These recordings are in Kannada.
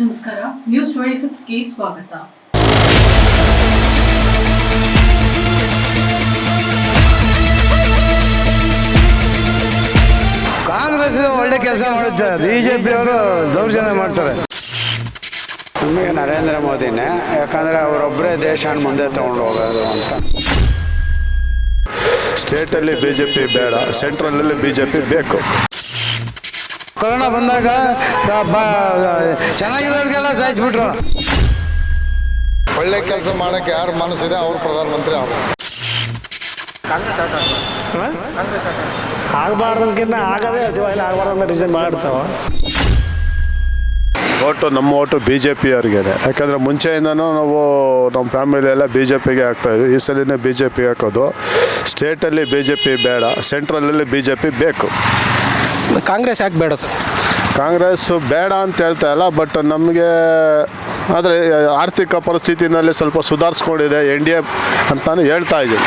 ನಮಸ್ಕಾರ, ನ್ಯೂಸ್ 26ಗೆ ಸ್ವಾಗತ. ಕಾಂಗ್ರೆಸ್ ಒಳ್ಳೆ ಕೆಲಸ ಮಾಡುತ್ತೆ, ಬಿಜೆಪಿ ಅವರು ದೌರ್ಜನ್ಯ ಮಾಡ್ತಾರೆ. ನಮಗೆ ನರೇಂದ್ರ ಮೋದಿನೇ, ಯಾಕಂದರೆ ಅವರೊಬ್ಬರೇ ದೇಶನ ಮುಂದೆ ತೊಗೊಂಡು ಹೋಗೋದು ಅಂತ. ಸ್ಟೇಟಲ್ಲಿ ಬಿಜೆಪಿ ಬೇಡ, ಸೆಂಟ್ರಲಲ್ಲಿ ಬಿಜೆಪಿ ಬೇಕು. ಕೊರೋನಾ ಬಂದಾಗ ಚೆನ್ನಾಗಿರೋರಿಗೆಲ್ಲ ಸಾಯಿಸ್ಬಿಟ್ರು. ಒಳ್ಳೆ ಕೆಲಸ ಮಾಡೋಕ್ಕೆ ಯಾರು ಮನಸ್ಸಿದೆ ಅವ್ರು ಪ್ರಧಾನಮಂತ್ರಿ ಅವರು. ಆಗಬಾರ್ದಕ್ಕಿಂತ ಆಗದೇ ಹೇಳ್ತೀವ, ಇಲ್ಲ ಆಗಬಾರ್ದಂತ ರೀಸನ್ ಮಾಡ್ತಾವ. ನಮ್ಮ ಓಟು ಬಿ ಜೆ ಪಿಯವ್ರಿಗಿದೆ. ಯಾಕಂದರೆ ಮುಂಚೆಯಿಂದನೂ ನಾವು ನಮ್ಮ ಫ್ಯಾಮಿಲಿ ಎಲ್ಲ ಬಿ ಜೆ ಪಿಗೆ ಹಾಕ್ತಾಯಿದ್ವಿ. ಈ ಸಲಿನೇ ಬಿ ಜೆ ಪಿಗೆ ಹಾಕೋದು. ಸ್ಟೇಟಲ್ಲಿ ಬಿ ಜೆ ಪಿ ಬೇಡ, ಸೆಂಟ್ರಲಲ್ಲಿ ಬಿ ಜೆ ಪಿ ಬೇಕು. ಕಾಂಗ್ರೆಸ್ ಯಾಕೆ ಬೇಡ ಸರ್? ಕಾಂಗ್ರೆಸ್ಸು ಬೇಡ ಅಂತ ಹೇಳ್ತಾ ಇಲ್ಲ, ಬಟ್ ನಮಗೆ ಆದರೆ ಆರ್ಥಿಕ ಪರಿಸ್ಥಿತಿನಲ್ಲಿ ಸ್ವಲ್ಪ ಸುಧಾರಿಸ್ಕೊಂಡಿದೆ ಎನ್ ಡಿ ಎ ಅಂತಾನು ಹೇಳ್ತಾ ಇದ್ದೀನಿ.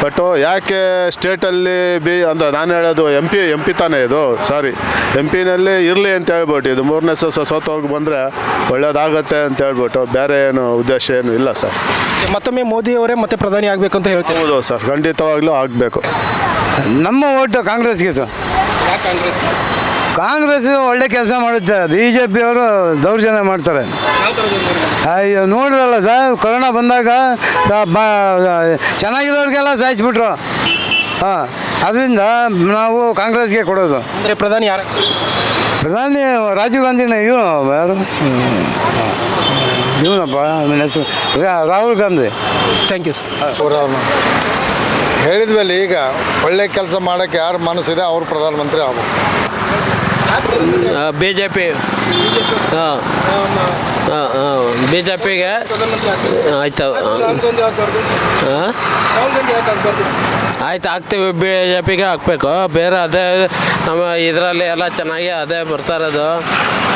ಬಟ್ಟು ಯಾಕೆ ಸ್ಟೇಟಲ್ಲಿ ಅಂದರೆ ನಾನು ಹೇಳೋದು ಎಂ ಪಿ ತಾನೇ ಇದು, ಎಂ ಪಿನಲ್ಲಿ ಇರಲಿ ಅಂತ ಹೇಳ್ಬಿಟ್ಟು, ಇದು ಮೂರನೇ ಸೋತೋಗಿ ಬಂದರೆ ಒಳ್ಳೇದಾಗತ್ತೆ ಅಂತ ಹೇಳ್ಬಿಟ್ಟು, ಬೇರೆ ಏನು ಉದ್ದೇಶ ಏನು ಇಲ್ಲ ಸರ್. ಮತ್ತೊಮ್ಮೆ ಮೋದಿ ಅವರೇ ಮತ್ತೆ ಪ್ರಧಾನಿ ಆಗಬೇಕು ಅಂತ ಹೇಳ್ತೀನಿ. ಹೌದು ಸರ್, ಖಂಡಿತವಾಗ್ಲೂ ಆಗಬೇಕು. ನಮ್ಮ ಓಟು ಕಾಂಗ್ರೆಸ್ಗೆ ಸರ್. ಕಾಂಗ್ರೆಸ್ ಒಳ್ಳೆ ಕೆಲಸ ಮಾಡುತ್ತೆ, ಬಿಜೆಪಿ ಅವರು ದೌರ್ಜನ್ಯ ಮಾಡ್ತಾರೆ. ಅಯ್ಯೋ ನೋಡ್ರಲ್ಲ ಸರ್, ಕೊರೋನಾ ಬಂದಾಗ ಚೆನ್ನಾಗಿರೋರಿಗೆಲ್ಲ ಸಾಯಿಸ್ಬಿಟ್ರು. ಹಾಂ, ಅದರಿಂದ ನಾವು ಕಾಂಗ್ರೆಸ್ಗೆ ಕೊಡೋದು. ಅಂದರೆ ಪ್ರಧಾನಿ ಯಾರು? ಪ್ರಧಾನಿ ರಾಜೀವ್ ಗಾಂಧಿನ, ಯಾರು ಇವನಪ್ಪ, ನನ್ನ ಹೆಸರು Rahul Gandhi. Thank you sir. ಅವರವ್ರನ್ನ ಹೇಳಿದ್ಮೇಲೆ ಈಗ ಒಳ್ಳೆ ಕೆಲಸ ಮಾಡೋಕ್ಕೆ ಯಾರು ಮನಸ್ಸಿದೆ ಅವ್ರು ಪ್ರಧಾನಮಂತ್ರಿ ಅವರು. B J P B J ಪಿಗೆ ಆಯ್ತು ಆಯ್ತು ಹಾಕ್ತೀವಿ. ಬಿ ಜೆ ಪಿಗೆ ಹಾಕ್ಬೇಕು. ಬೇರೆ ಅದೇ ನಮ್ಮ ಇದರಲ್ಲಿ ಎಲ್ಲ ಚೆನ್ನಾಗಿ ಅದೇ ಬರ್ತಾ ಇರೋದು,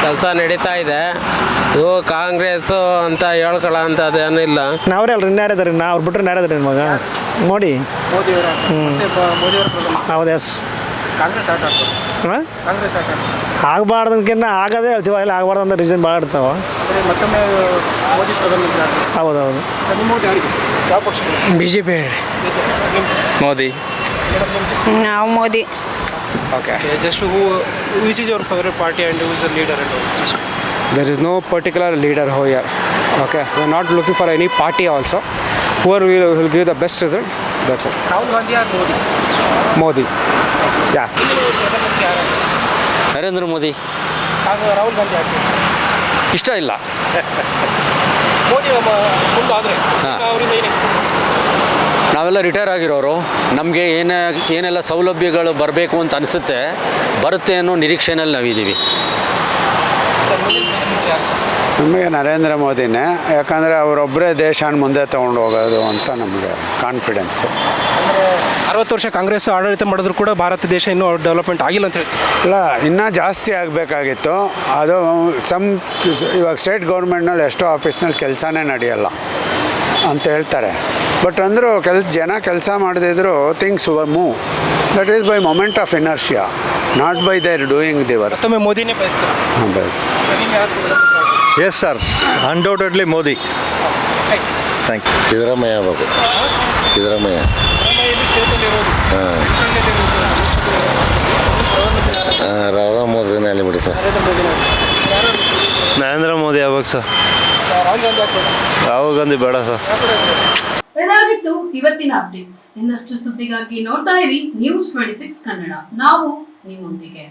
ಕೆಲಸ ನಡೀತಾ ಇದೆ. ಇವು ಕಾಂಗ್ರೆಸ್ಸು ಅಂತ ಹೇಳ್ಕೊಳ್ಳೋ ಅಂಥದ್ದೇನಿಲ್ಲ. ನಾವ್ರೇ ಅಲ್ರಿ, ಇನ್ಯಾರಿದಾರೆ? ಅವ್ರು ಬಿಟ್ರೆ ಯಾರಿದಾರೆ ಮಗ? ಮೋದಿ ಹೌದು. ಎಸ್. ಕಾಂಗ್ರೆಸ್ ಆಗಬಾರ್ದಕ್ಕಿಂತ ಆಗದೇ ಹೇಳ್ತೀವ, ಇಲ್ಲ ಆಗಬಾರ್ದಂತ ರೀಸನ್ ಭಾಳ ಇರ್ತಾವ. ಮತ್ತೊಮ್ಮೆ ಮೋದಿ ಪ್ರಧಾನಮಂತ್ರಿ. ಹೌದೌದು. B J P Modi. ನಾವು Modi. Okay. Just which is your favorite party and who is the leader? There is no particular leader here. Okay, we are not looking for any party also. Whoever will give the best result, that's it. Rahul Gandhi or Modi? Modi. Yeah. Narendra Modi. Rahul Gandhi ಯಾಕೆ ಇಷ್ಟ ಇಲ್ಲ? ಮೋದಿ ಮುಂದಾದರೆ ಅವರಿಂದ ಏನು ಎಕ್ಸ್ಪೆಕ್ಟ್? ನಾವೆಲ್ಲ ರಿಟೈರ್ ಆಗಿರೋರು, ನಮಗೆ ಏನೆಲ್ಲ ಸೌಲಭ್ಯಗಳು ಬರಬೇಕು ಅಂತ ಅನಿಸುತ್ತೆ, ಬರುತ್ತೆ ಅನ್ನೋ ನಿರೀಕ್ಷೆನಲ್ಲಿ ನಾವಿದ್ದೀವಿ. ನಮಗೆ ನರೇಂದ್ರ ಮೋದಿನೇ, ಯಾಕಂದರೆ ಅವರೊಬ್ಬರೇ ದೇಶನ ಮುಂದೆ ತೊಗೊಂಡು ಹೋಗೋದು ಅಂತ ನಮಗೆ ಕಾನ್ಫಿಡೆನ್ಸು. 60 ವರ್ಷ ಕಾಂಗ್ರೆಸ್ ಆಡಳಿತ ಮಾಡಿದ್ರು ಕೂಡ ಭಾರತ ದೇಶ ಇನ್ನೂ ಡೆವಲಪ್ಮೆಂಟ್ ಆಗಿಲ್ಲ ಅಂತ ಹೇಳ್ತೀವಿ. ಇಲ್ಲ, ಇನ್ನೂ ಜಾಸ್ತಿ ಆಗಬೇಕಾಗಿತ್ತು. ಅದು ಇವಾಗ ಸ್ಟೇಟ್ ಗೌರ್ಮೆಂಟ್ನಲ್ಲಿ ಎಷ್ಟೋ ಆಫೀಸ್ನಲ್ಲಿ ಕೆಲಸನೇ ನಡೆಯಲ್ಲ ಅಂತ ಹೇಳ್ತಾರೆ. ಬಟ್ ಅಂದರೂ ಜನ ಕೆಲಸ ಮಾಡದಿದ್ರು things move. That is by moment of inertia, not by their doing the work. ಮತ್ತೊಮ್ಮೆ ಮೋದಿನೇ ಬಯಸ್ತಾರೆ. Yes sir, undoubtedly Modi. Thank you. Siddaramaiah Babu. Siddaramaiah. Ram ಮೋದಿನೇ ಅಲ್ಲಿ ಬಿಡಿ ಸರ್. ನರೇಂದ್ರ ಮೋದಿ ಯಾವಾಗ ಸರ್? ರಾಹುಲ್ ಗಾಂಧಿ ಬೇಡ ಸರ್. ಇದಾಗಿತ್ತು ಇವತ್ತಿನ ಅಪ್ಡೇಟ್ಸ್. ಇನ್ನಷ್ಟು ಸುದ್ದಿಗಾಗಿ ನೋಡ್ತಾ ಇರಿ ನ್ಯೂಸ್ 26 ಕನ್ನಡ. ನಾವು ನಿಮ್ಮೊಂದಿಗೆ.